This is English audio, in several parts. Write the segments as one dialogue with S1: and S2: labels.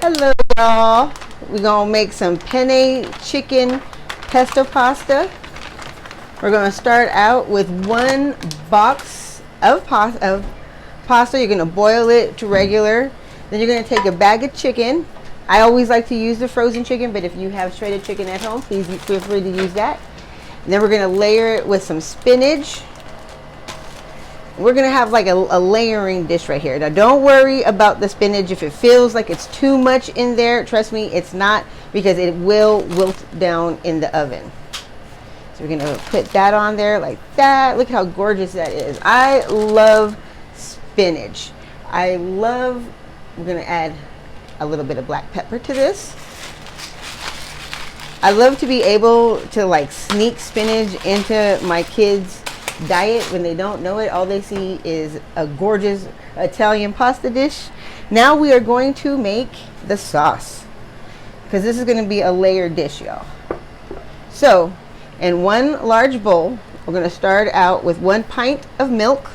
S1: Hello y'all. We're gonna make some penne chicken pesto pasta. We're gonna start out with 1 box of pasta. You're gonna boil it to regular. Then you're gonna take a bag of chicken. I always like to use the frozen chicken, but if you have shredded chicken at home, please feel free to use that. And then we're gonna layer it with some spinach. We're gonna have like a layering dish right here. Now don't worry about the spinach. If it feels like it's too much in there, trust me, it's not, because it will wilt down in the oven. So we're gonna put that on there like that. Look at how gorgeous that is. I love spinach. We're gonna add a little bit of black pepper to this. I love to be able to like sneak spinach into my kids' diet when they don't know it. All they see is a gorgeous Italian pasta dish. Now we are going to make the sauce, because this is going to be a layered dish, y'all. So in 1 large bowl, we're going to start out with 1 pint of milk.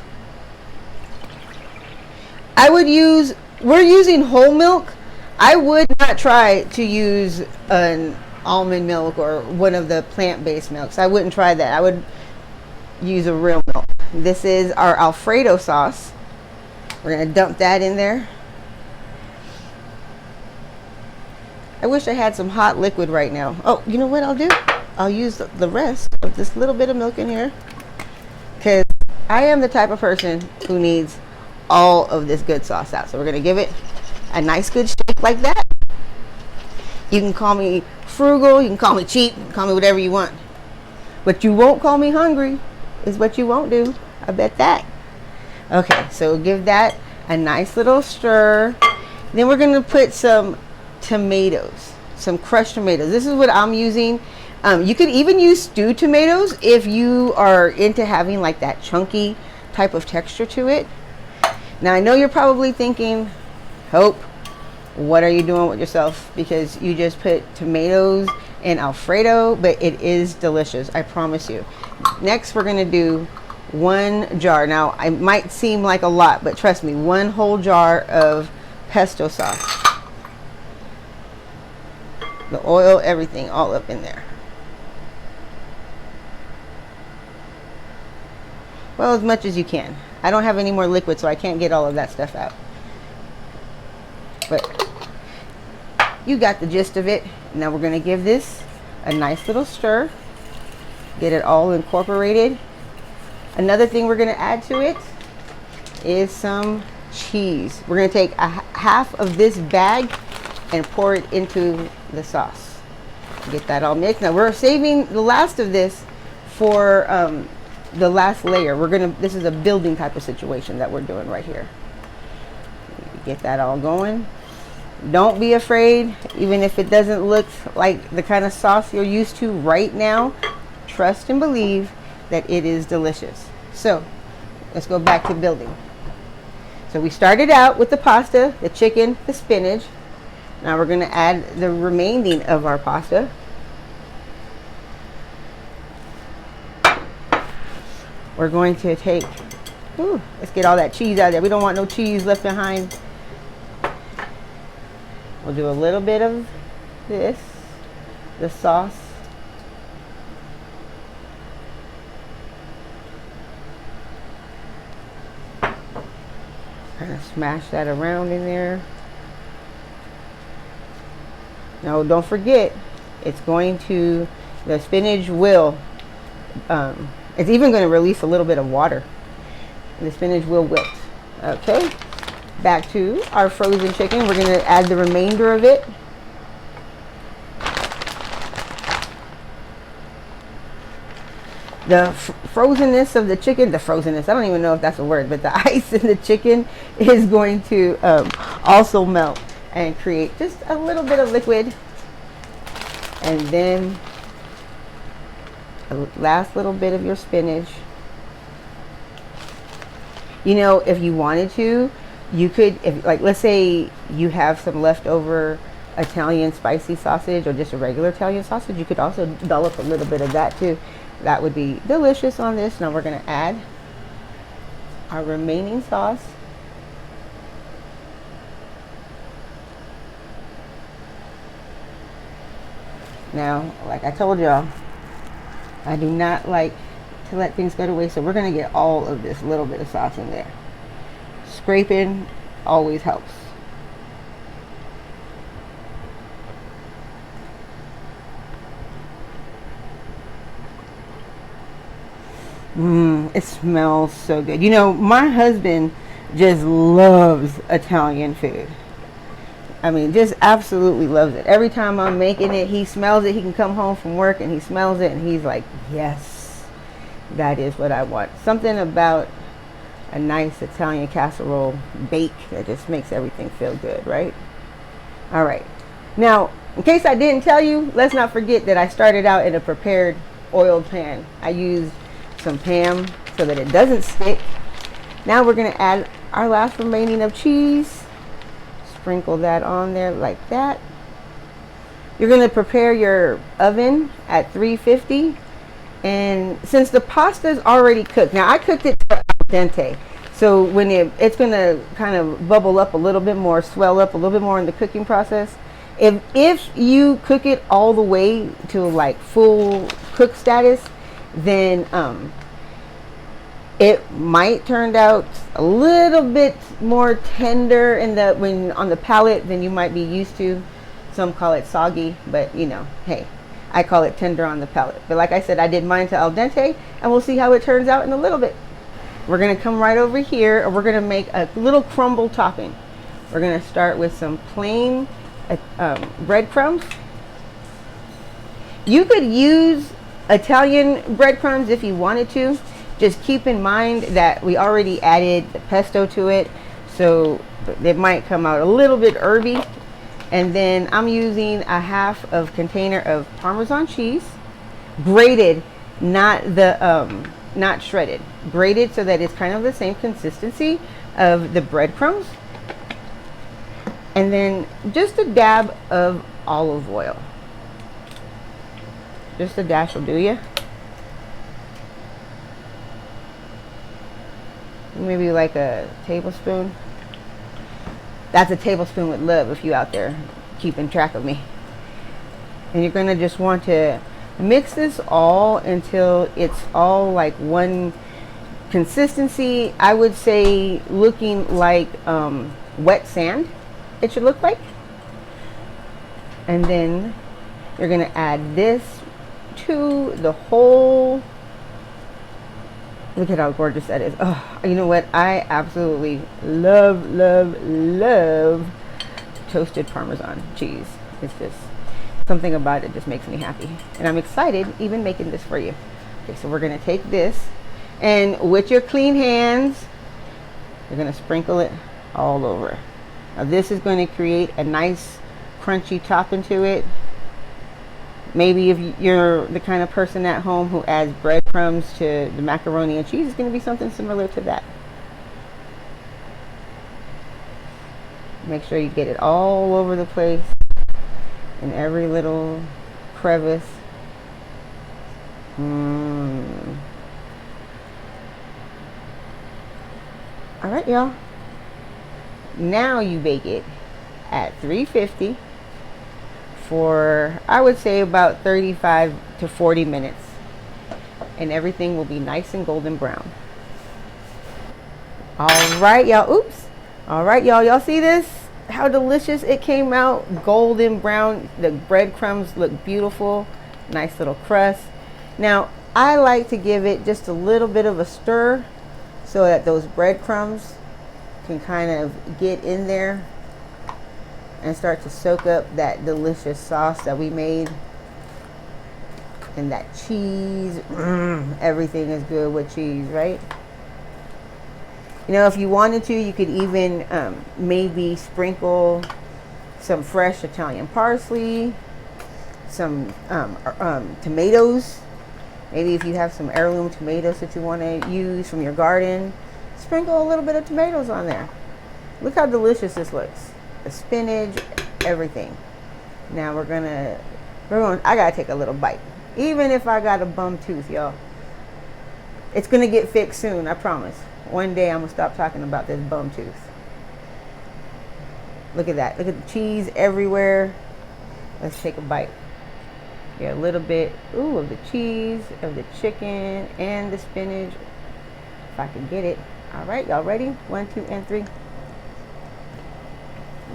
S1: We're using whole milk. I would not try to use an almond milk or one of the plant-based milks. I wouldn't try that. I would use a real milk. This is our Alfredo sauce. We're going to dump that in there. I wish I had some hot liquid right now. Oh, you know what I'll do? I'll use the rest of this little bit of milk in here, because I am the type of person who needs all of this good sauce out. So we're going to give it a nice good shake like that. You can call me frugal, you can call me cheap, you can call me whatever you want. But you won't call me hungry is what you won't do. I bet that. Okay, so give that a nice little stir. Then we're going to put some tomatoes, some crushed tomatoes. This is what I'm using. You could even use stewed tomatoes if you are into having like that chunky type of texture to it. Now I know you're probably thinking, Hope, what are you doing with yourself? Because you just put tomatoes in Alfredo, but it is delicious, I promise you. Next, we're gonna do 1 jar. Now, it might seem like a lot, but trust me, 1 whole jar of pesto sauce. The oil, everything, all up in there. Well, as much as you can. I don't have any more liquid, so I can't get all of that stuff out. But you got the gist of it. Now we're going to give this a nice little stir. Get it all incorporated. Another thing we're going to add to it is some cheese. We're going to take half of this bag and pour it into the sauce. Get that all mixed. Now we're saving the last of this for the last layer. This is a building type of situation that we're doing right here. Get that all going. Don't be afraid, even if it doesn't look like the kind of sauce you're used to right now. Trust and believe that it is delicious. So let's go back to building. So we started out with the pasta, the chicken, the spinach. Now we're going to add the remaining of our pasta. We're going to take, let's get all that cheese out of there. We don't want no cheese left behind. We'll do a little bit of this, the sauce. Kind of smash that around in there. Now don't forget, the spinach will, it's even going to release a little bit of water. The spinach will wilt. Okay. Back to our frozen chicken. We're going to add the remainder of it. The frozenness of the chicken, I don't even know if that's a word, but the ice in the chicken is going to also melt and create just a little bit of liquid. And then the last little bit of your spinach. You know, if you wanted to, you could, let's say you have some leftover Italian spicy sausage or just a regular Italian sausage, you could also dollop a little bit of that too. That would be delicious on this. Now we're going to add our remaining sauce. Now, like I told y'all, I do not like to let things go to waste, so we're going to get all of this little bit of sauce in there. Scraping always helps. It smells so good. You know, my husband just loves Italian food. I mean, just absolutely loves it. Every time I'm making it, he smells it. He can come home from work and he smells it and he's like, yes, that is what I want. Something about a nice Italian casserole bake that just makes everything feel good, right? All right. Now, in case I didn't tell you, let's not forget that I started out in a prepared oiled pan. I used some Pam so that it doesn't stick. Now we're going to add our last remaining of cheese. Sprinkle that on there like that. You're going to prepare your oven at 350. And since the pasta is already cooked, now I cooked it al dente. So when it's going to kind of bubble up a little bit more, swell up a little bit more in the cooking process. If you cook it all the way to like full cook status, then it might turn out a little bit more tender on the palate than you might be used to. Some call it soggy, but you know, hey, I call it tender on the palate. But like I said, I did mine to al dente, and we'll see how it turns out in a little bit. We're gonna come right over here, and we're gonna make a little crumble topping. We're gonna start with some plain breadcrumbs. You could use Italian breadcrumbs if you wanted to. Just keep in mind that we already added the pesto to it, so it might come out a little bit herby. And then I'm using a half of container of Parmesan cheese, grated, not shredded, grated, so that it's kind of the same consistency of the breadcrumbs. And then just a dab of olive oil. Just a dash will do ya. Maybe like a tablespoon. That's a tablespoon with love if you out there keeping track of me. And you're gonna just want to mix this all until it's all like one consistency. I would say looking like wet sand, it should look like. And then you're gonna add this to the whole. Look at how gorgeous that is. Oh, you know what? I absolutely love toasted Parmesan cheese. It's just something about it just makes me happy. And I'm excited even making this for you. Okay, so we're going to take this, and with your clean hands, you're going to sprinkle it all over. Now this is going to create a nice crunchy topping to it. Maybe if you're the kind of person at home who adds breadcrumbs to the macaroni and cheese, it's going to be something similar to that. Make sure you get it all over the place, in every little crevice. All right, y'all. Now you bake it at 350. For, I would say, about 35 to 40 minutes, and everything will be nice and golden brown. All right, y'all. Oops. All right, y'all. Y'all see this? How delicious it came out. Golden brown. The breadcrumbs look beautiful. Nice little crust. Now, I like to give it just a little bit of a stir so that those breadcrumbs can kind of get in there and start to soak up that delicious sauce that we made. And that cheese, everything is good with cheese, right? You know, if you wanted to, you could even maybe sprinkle some fresh Italian parsley, some tomatoes. Maybe if you have some heirloom tomatoes that you want to use from your garden, sprinkle a little bit of tomatoes on there. Look how delicious this looks. The spinach, everything. Now we're going, I gotta take a little bite. Even if I got a bum tooth, y'all. It's gonna get fixed soon, I promise. One day I'm gonna stop talking about this bum tooth. Look at that. Look at the cheese everywhere. Let's take a bite. Get a little bit, ooh, of the cheese, of the chicken, and the spinach. If I can get it. All right, y'all ready? 1, 2, and 3.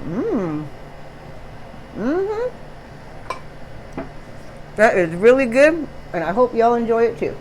S1: Mmm. Mm-hmm. That is really good, and I hope y'all enjoy it too.